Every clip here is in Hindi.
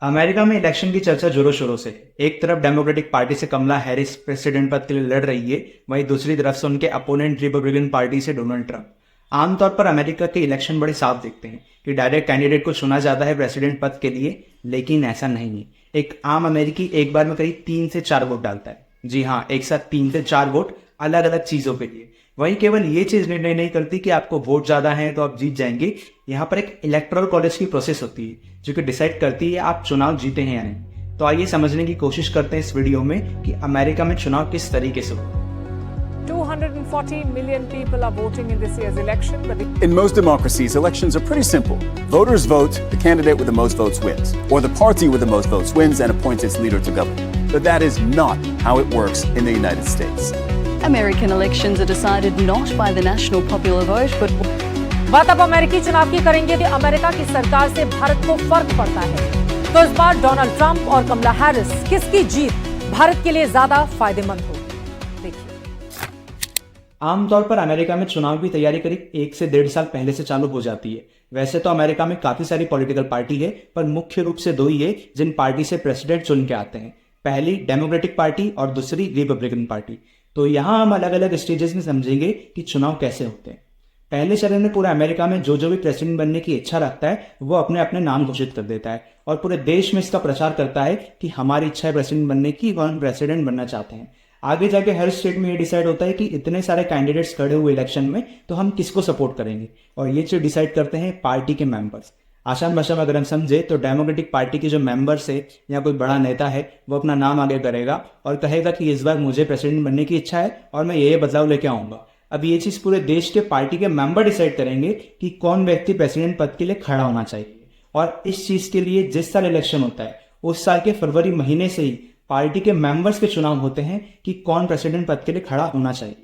अमेरिका में इलेक्शन की चर्चा जोरों शोरों से। एक तरफ डेमोक्रेटिक पार्टी से कमला हैरिस प्रेसिडेंट पद के लिए लड़ रही है, वहीं दूसरी तरफ से उनके अपोनेंट रिपब्लिकन पार्टी से डोनाल्ड ट्रंप। आमतौर पर अमेरिका के इलेक्शन बड़े साफ दिखते हैं कि डायरेक्ट कैंडिडेट को चुना जाता है प्रेसिडेंट पद के लिए, लेकिन ऐसा नहीं है। एक आम अमेरिकी एक बार में करीब 3 से 4 वोट डालता है। जी हाँ, एक साथ 3 से 4 वोट अलग अलग चीजों के लिए। वहीं केवल ये चीज निर्णय नहीं करती कि आपको वोट ज्यादा है तो आप जीत जाएंगे। यहाँ पर एक इलेक्टोरल कॉलेज की प्रोसेस होती है जो कि डिसाइड करती है आप चुनाव जीते हैं या नहीं। तो आइए समझने की कोशिश करते हैं इस वीडियो में कि अमेरिका में चुनाव किस तरीके से होता है। 240 million people are voting in this year's election. But In most democracies, elections are pretty simple. Voters vote, the candidate with the most votes wins, or the party with the most votes wins and appoints its leader to govern. But that is not how it works in the United States. American elections are decided not by the national popular vote, but बात अब अमेरिकी चुनाव की करेंगे कि अमेरिका की सरकार से भारत को फर्क पड़ता है। तो इस बार डोनाल्ड ट्रंप और कमला हैरिस किसकी जीत भारत के लिए ज्यादा फायदेमंद होगी? आमतौर पर अमेरिका में चुनाव की तैयारी करीब 1 से 1.5 साल पहले से चालू हो जाती है। वैसे तो अमेरिका में काफी सारी पॉलिटिकल पार्टी है, पर मुख्य रूप से 2 ही है जिन पार्टी से प्रेसिडेंट चुन के आते हैं। पहली डेमोक्रेटिक पार्टी और दूसरी रिपब्लिकन पार्टी। तो यहाँ हम अलग अलग स्टेजेस में समझेंगे कि चुनाव कैसे होते हैं। पहले चरण में पूरे अमेरिका में जो भी प्रेसिडेंट बनने की इच्छा रखता है वो अपने अपने नाम घोषित कर देता है और पूरे देश में इसका प्रचार करता है कि हमारी इच्छा है प्रेसिडेंट बनने की, कौन प्रेसिडेंट बनना चाहते हैं। आगे जाके हर स्टेट में ये डिसाइड होता है कि इतने सारे कैंडिडेट्स खड़े हुए इलेक्शन में तो हम किसको सपोर्ट करेंगे, और ये चीज डिसाइड करते हैं पार्टी के मेंबर्स। आसान भाषा में अगर हम समझे तो डेमोक्रेटिक पार्टी के जो मेंबर्स है या कोई बड़ा नेता है वो अपना नाम आगे करेगा और कहेगा कि इस बार मुझे प्रेसिडेंट बनने की इच्छा है और मैं ये बदलाव लेके आऊंगा। अब ये चीज पूरे देश के पार्टी के मेंबर डिसाइड करेंगे कि कौन व्यक्ति प्रेसिडेंट पद के लिए खड़ा होना चाहिए, और इस चीज के लिए जिस साल इलेक्शन होता है उस साल के फरवरी महीने से ही पार्टी के मेंबर्स के चुनाव होते हैं कि कौन प्रेसिडेंट पद के लिए खड़ा होना चाहिए।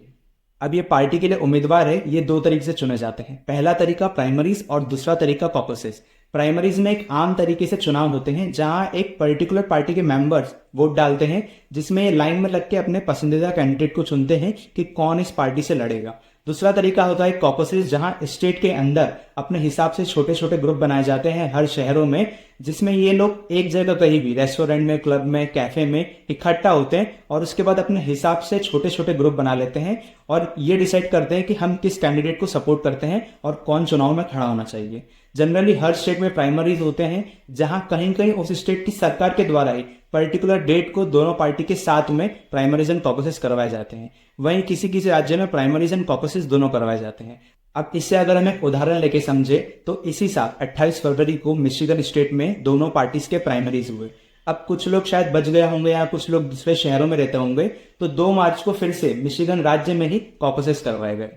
अब ये पार्टी के लिए उम्मीदवार है, ये 2 तरीके से चुने जाते हैं। पहला तरीका प्राइमरीज और दूसरा तरीका कॉकसेस। प्राइमरीज में एक आम तरीके से चुनाव होते हैं जहां एक पर्टिकुलर पार्टी के मेंबर्स वोट डालते हैं, जिसमें लाइन में लग के अपने पसंदीदा कैंडिडेट को चुनते हैं कि कौन इस पार्टी से लड़ेगा। दूसरा तरीका होता है कॉकसेस, जहां स्टेट के अंदर अपने हिसाब से छोटे छोटे ग्रुप बनाए जाते हैं हर शहरों में, जिसमें ये लोग एक जगह कहीं भी रेस्टोरेंट में, क्लब में, कैफे में इकट्ठा होते हैं और उसके बाद अपने हिसाब से छोटे छोटे ग्रुप बना लेते हैं और ये डिसाइड करते हैं कि हम किस कैंडिडेट को सपोर्ट करते हैं और कौन चुनाव में खड़ा होना चाहिए। जनरली हर स्टेट में प्राइमरीज होते हैं जहां कहीं कहीं उस स्टेट की सरकार के द्वारा ही पर्टिकुलर डेट को दोनों पार्टी के साथ में प्राइमरीज एंड कॉकसेस करवाए जाते हैं। वहीं किसी किसी राज्य में प्राइमरीज एंड कॉकसेस दोनों करवाए जाते हैं। अब इससे अगर हम एक उदाहरण लेके समझे तो इसी साल 28 फरवरी को मिशिगन स्टेट में दोनों पार्टीज के प्राइमरीज हुए। अब कुछ लोग शायद बच गए होंगे या कुछ लोग दूसरे शहरों में रहते होंगे, तो 2 मार्च को फिर से मिशिगन राज्य में ही कॉकसेस करवाए गए।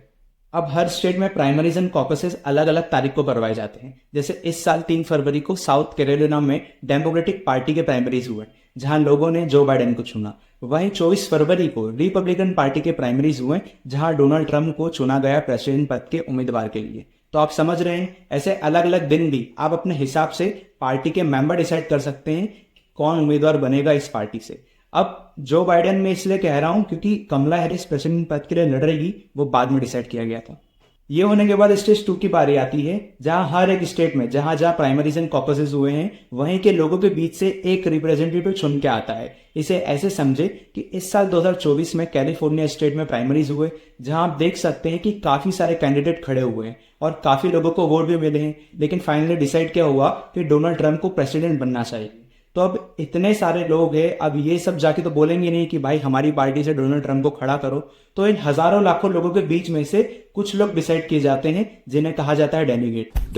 अब हर स्टेट में प्राइमरीज एंड कॉकसेस अलग अलग तारीख को करवाए जाते हैं। जैसे इस साल 3 फरवरी को साउथ कैरोलिना में डेमोक्रेटिक पार्टी के प्राइमरीज हुए जहां लोगों ने जो बाइडेन को चुना। वहीं 24 फरवरी को रिपब्लिकन पार्टी के प्राइमरीज हुए जहां डोनाल्ड ट्रंप को चुना गया प्रेसिडेंट पद के उम्मीदवार के लिए। तो आप समझ रहे हैं, ऐसे अलग अलग दिन भी आप अपने हिसाब से पार्टी के मेंबर डिसाइड कर सकते हैं कौन उम्मीदवार बनेगा इस पार्टी से। अब जो बाइडेन मैं इसलिए कह रहा हूं क्योंकि कमला हैरिस प्रेसिडेंट पद के लिए लड़ रही, वो बाद में डिसाइड किया गया था। ये होने के बाद स्टेज 2 की बारी आती है जहां हर एक स्टेट में जहां जहां प्राइमरीज एंड कॉकसेस हुए हैं वहीं के लोगों के बीच से एक रिप्रेजेंटेटिव चुन के आता है। इसे ऐसे समझे कि इस साल 2024 में कैलिफोर्निया स्टेट में प्राइमरीज हुए जहां आप देख सकते हैं कि काफी सारे कैंडिडेट खड़े हुए हैं और काफी लोगों को वोट भी मिले हैं, लेकिन फाइनली डिसाइड क्या हुआ कि डोनाल्ड ट्रंप को प्रेसिडेंट बनना चाहिए। तो अब इतने सारे लोग हैं, अब ये सब जाके तो बोलेंगे नहीं कि भाई हमारी पार्टी से डोनाल्ड ट्रंप को खड़ा करो। तो इन हजारों लाखों लोगों के बीच में से कुछ लोग डिसाइड किए जाते हैं जिन्हें कहा जाता है डेलीगेट।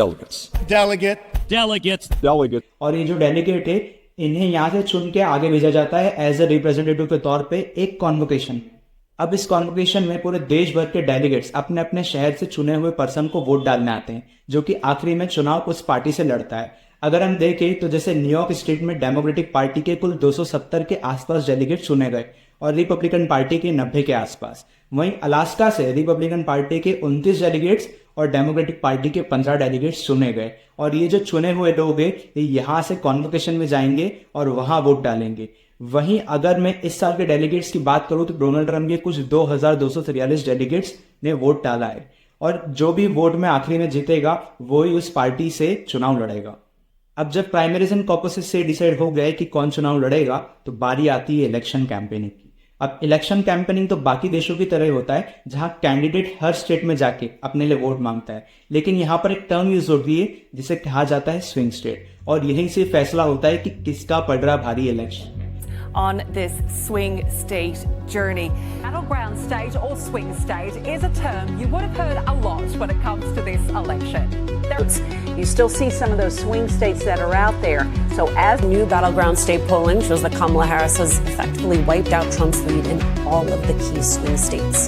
और ये जो डेलीगेट है इन्हें यहाँ से चुन के आगे भेजा जाता है एज ए रिप्रेजेंटेटिव के तौर पे एक कॉन्वोकेशन। अब इस कॉन्वोकेशन में पूरे देश भर के डेलीगेट्स अपने अपने शहर से चुने हुए पर्सन को वोट डालने आते हैं, जो कि आखिरी में चुनाव उस पार्टी से लड़ता है। अगर हम देखें तो जैसे न्यूयॉर्क स्टेट में डेमोक्रेटिक पार्टी के कुल 270 के आसपास डेलीगेट चुने गए और रिपब्लिकन पार्टी के 90 के आसपास। वहीं अलास्का से रिपब्लिकन पार्टी के 29 डेलीगेट्स और डेमोक्रेटिक पार्टी के 15 डेलीगेट्स चुने गए। और ये जो चुने हुए लोग हैं ये यहाँ से कॉन्वोकेशन में जाएंगे और वहां वोट डालेंगे। वहीं अगर मैं इस साल के डेलीगेट्स की बात करूं तो डोनाल्ड ट्रंप के कुछ 2243 डेलीगेट्स ने वोट डाला है और जो भी वोट में आखिरी में जीतेगा वो ही उस पार्टी से चुनाव लड़ेगा। अब जब प्राइमरीज एंड कॉकसेस से डिसाइड हो गया कि कौन चुनाव लड़ेगा, तो बारी आती है इलेक्शन कैंपेनिंग की। अब इलेक्शन कैंपेनिंग तो बाकी देशों की तरह होता है, जहां कैंडिडेट हर स्टेट में जाके अपने लिए वोट मांगता है, लेकिन यहाँ पर एक टर्म यूज होती है जिसे कहा जाता है स्विंग स्टेट, और यहीं से फैसला होता है कि किसका पड़ रहा भारी election. On this swing state journey. Battleground state or swing state is a term you would have heard a lot when it comes to this election. You still see some of those swing states that are out there. So as new battleground state polling shows that Kamala Harris has effectively wiped out Trump's lead in all of the key swing states.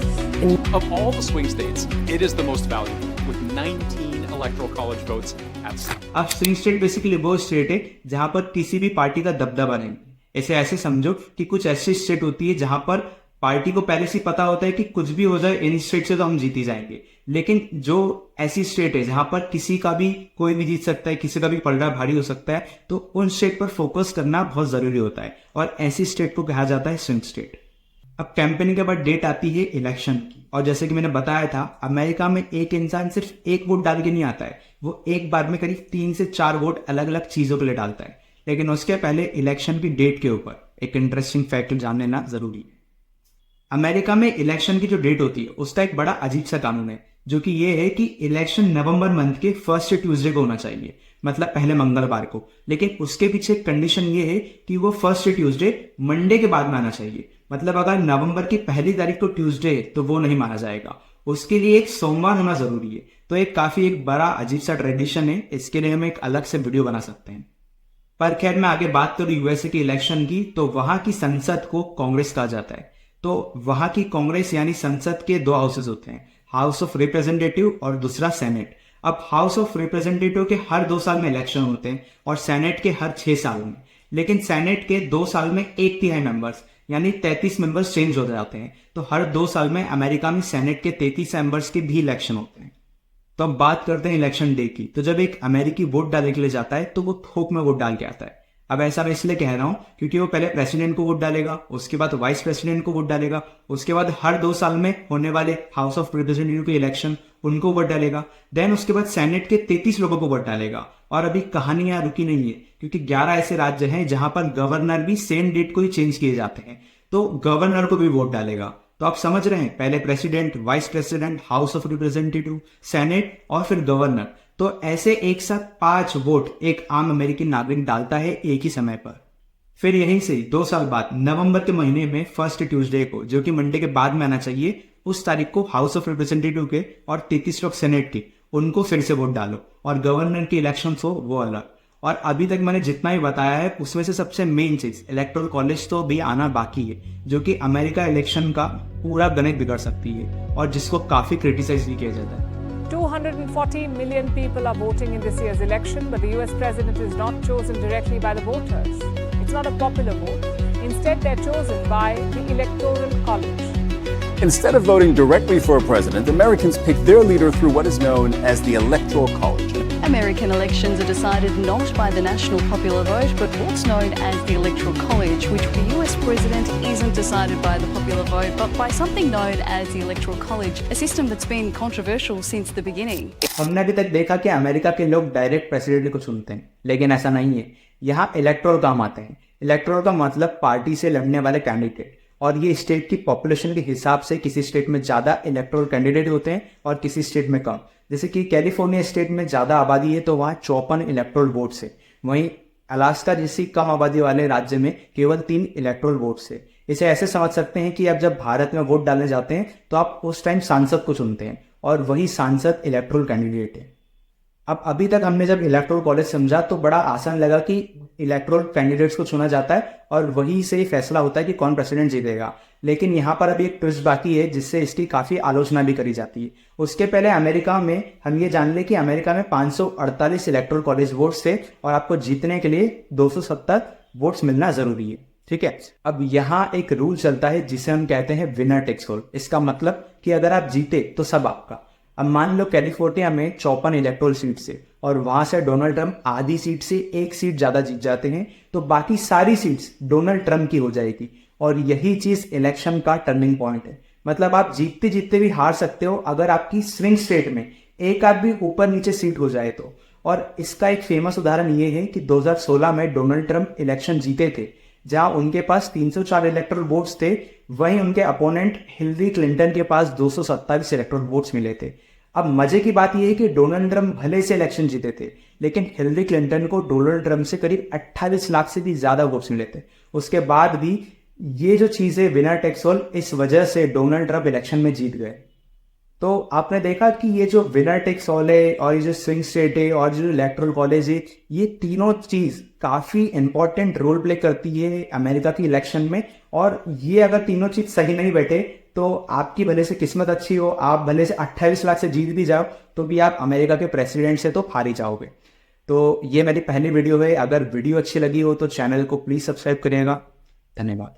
Of all the swing states, it is the most valuable, with 19 electoral college votes at stake. अब स्विंग स्टेट बेसिकली वो स्टेट है जहां पर किसी भी पार्टी का दबदबा नहीं। इसे ऐसे समझो कि कुछ ऐसी स्टेट होती है जहां पर पार्टी को पहले से पता होता है कि कुछ भी हो जाए इन स्टेट से तो हम जीत ही जाएंगे, लेकिन जो ऐसी स्टेट है जहां पर किसी का भी कोई भी जीत सकता है, किसी का भी पलड़ा भारी हो सकता है, तो उन स्टेट पर फोकस करना बहुत जरूरी होता है, और ऐसी स्टेट को कहा जाता है स्विंग स्टेट। अब कैंपेनिंग के बाद डेट आती है इलेक्शन की, और जैसे कि मैंने बताया था, अमेरिका में एक इंसान सिर्फ एक वोट डाल के नहीं आता है, वो एक बार में करीब 3 से 4 वोट अलग अलग चीजों के लिए डालता है। लेकिन उसके पहले इलेक्शन की डेट के ऊपर एक इंटरेस्टिंग फैक्ट जान लेना जरूरी है। अमेरिका में इलेक्शन की जो डेट होती है उसका एक बड़ा अजीब सा कानून है, जो कि ये है कि इलेक्शन नवंबर मंथ के फर्स्ट ट्यूसडे को होना चाहिए, मतलब पहले मंगलवार को। लेकिन उसके पीछे कंडीशन ये है कि वो फर्स्ट ट्यूसडे मंडे के बाद में आना चाहिए, मतलब अगर नवंबर की पहली तारीख को ट्यूसडे है तो वो नहीं माना जाएगा, उसके लिए एक सोमवार होना जरूरी है। तो एक बड़ा अजीब सा ट्रेडिशन है, इसके लिए हम एक अलग से वीडियो बना सकते हैं। पर खैर, मैं आगे बात करूं यूएसए की इलेक्शन की, तो वहां की संसद को कांग्रेस कहा जाता है। तो वहां की कांग्रेस यानी संसद के 2 हाउसेस होते हैं, हाउस ऑफ रिप्रेजेंटेटिव और दूसरा सेनेट। अब हाउस ऑफ रिप्रेजेंटेटिव के हर 2 साल में इलेक्शन होते हैं और सेनेट के हर 6 साल में, लेकिन सेनेट के 2 साल में 1/3 मेंबर्स यानी 33 मेंबर्स चेंज हो जाते हैं। तो हर 2 साल में अमेरिका में सेनेट के 33 मेंबर्स के भी इलेक्शन होते हैं। तो अब बात करते हैं इलेक्शन डे की। तो जब एक अमेरिकी वोट डालने के लिए जाता है तो वो थोक में वोट डाल के आता है। अब ऐसा मैं इसलिए कह रहा हूं क्योंकि वो पहले प्रेसिडेंट को वोट डालेगा, उसके बाद वाइस प्रेसिडेंट को वोट डालेगा, उसके बाद हर 2 साल में होने वाले हाउस ऑफ रिप्रेजेंटेटिव के इलेक्शन उनको वोट डालेगा, देन उसके बाद सेनेट के 33 लोगों को वोट डालेगा। और अभी कहानी यहाँ रुकी नहीं है, क्योंकि 11 ऐसे राज्य हैं जहां पर गवर्नर भी सेम डेट को ही चेंज किए जाते हैं, तो गवर्नर को भी वोट डालेगा। तो आप समझ रहे हैं, पहले president, vice president, house of representative, senate और फिर गवर्नर। तो ऐसे एक साथ 5 वोट एक आम अमेरिकी नागरिक डालता है एक ही समय पर। फिर यहीं से 2 साल बाद नवंबर के महीने में फर्स्ट ट्यूसडे को, जो कि मंडे के बाद में आना चाहिए, उस तारीख को हाउस ऑफ रिप्रेजेंटेटिव के और 33 लोग सेनेट के, उनको फिर से वोट डालो, और गवर्नर की इलेक्शन हो वो अलग। और अभी तक मैंने जितना ही बताया है उसमें से सबसे मेन चीज इलेक्टोरल कॉलेज तो भी आना बाकी है, जो कि अमेरिका इलेक्शन का पूरा गणित बिगड़ सकती है और जिसको काफी क्रिटिसाइज भी किया जाता है। 240 million people are voting in this year's election, but the US president is not chosen directly by the voters. It's not a popular vote. Instead, they're chosen by the Electoral College. Instead of voting directly for a president, Americans pick their leader through what is known as the Electoral College. American elections are decided not by the national popular vote, but what's known as the Electoral College, which for the US president isn't decided by the popular vote, but by something known as the Electoral College, a system that's been controversial since the beginning. हमने अभी तक देखा कि अमेरिका के लोग डायरेक्ट प्रेसिडेंट को चुनते हैं, लेकिन ऐसा नहीं है। यहाँ इलेक्टोरल काम आते हैं। इलेक्टोरल का मतलब पार्टी से लड़ने वाले कैंडिडेट, और ये स्टेट की पॉपुलेशन के हिसाब से किसी स्टेट में ज्यादा इलेक्टोरल कैंडिडेट होते हैं और किसी स्टेट में कम। जैसे कि कैलिफोर्निया स्टेट में ज्यादा आबादी है तो वहाँ 54 इलेक्टोरल वोट्स है, वहीं अलास्का जैसी कम आबादी वाले राज्य में केवल 3 इलेक्टोरल वोट्स है। इसे ऐसे समझ सकते हैं कि अब जब भारत में वोट डालने जाते हैं तो आप उस टाइम सांसद को चुनते हैं, और वही सांसद इलेक्टोरल कैंडिडेट है। अब अभी तक हमने जब इलेक्टोरल कॉलेज समझा तो बड़ा आसान लगा कि इलेक्टोरल कैंडिडेट्स को चुना जाता है और वही से ही फैसला होता है कि कौन प्रेसिडेंट जीतेगा। लेकिन यहाँ पर अभी एक ट्विस्ट बाकी है जिससे इसकी काफी आलोचना भी करी जाती है। उसके पहले अमेरिका में हम ये जान ले कि अमेरिका में 548 इलेक्टोरल कॉलेज वोट्स थे और आपको जीतने के लिए 270 वोट्स मिलना जरूरी है। ठीक है, अब यहाँ एक रूल चलता है जिसे हम कहते हैं विनर टेक्स ऑल। इसका मतलब कि अगर आप जीते तो सब आपका। अब मान लो कैलिफोर्निया में 54 इलेक्टोरल सीट से, और वहां से डोनाल्ड ट्रंप आधी सीट से 1 सीट ज्यादा जीत जाते हैं, तो बाकी सारी सीट्स डोनाल्ड ट्रंप की हो जाएगी। और यही चीज इलेक्शन का टर्निंग पॉइंट है। मतलब आप जीतते जीतते भी हार सकते हो अगर आपकी स्विंग स्टेट में एक आध भी ऊपर नीचे सीट हो जाए तो। और इसका एक फेमस उदाहरण ये है कि 2016 में डोनाल्ड ट्रंप इलेक्शन जीते थे, जहां उनके पास 304 इलेक्टोरल वोट्स थे, वहीं उनके अपोनेंट हिलरी क्लिंटन के पास 227 इलेक्टोरल वोट्स मिले थे। अब मजे की बात यह है कि डोनाल्ड ट्रंप भले से इलेक्शन जीते थे, लेकिन हिलरी क्लिंटन को डोनाल्ड ट्रंप से करीब 28 लाख से भी ज्यादा वोट्स मिले थे। उसके बाद भी ये जो चीज है विनर टेक्स ऑल, इस वजह से डोनाल्ड ट्रंप इलेक्शन में जीत गए। तो आपने देखा कि ये जो विनर टेक्स ऑल है और ये जो स्विंग स्टेट है और जो इलेक्टोरल कॉलेज है, ये तीनों चीज काफी इंपॉर्टेंट रोल प्ले करती है अमेरिका की इलेक्शन में। और ये अगर तीनों चीज सही नहीं बैठे तो आपकी भले से किस्मत अच्छी हो, आप भले से 28 लाख से जीत भी जाओ, तो भी आप अमेरिका के प्रेसिडेंट से तो हार ही जाओगे। तो ये मेरी पहली वीडियो है। अगर वीडियो अच्छी लगी हो तो चैनल को प्लीज सब्सक्राइब करिएगा। धन्यवाद।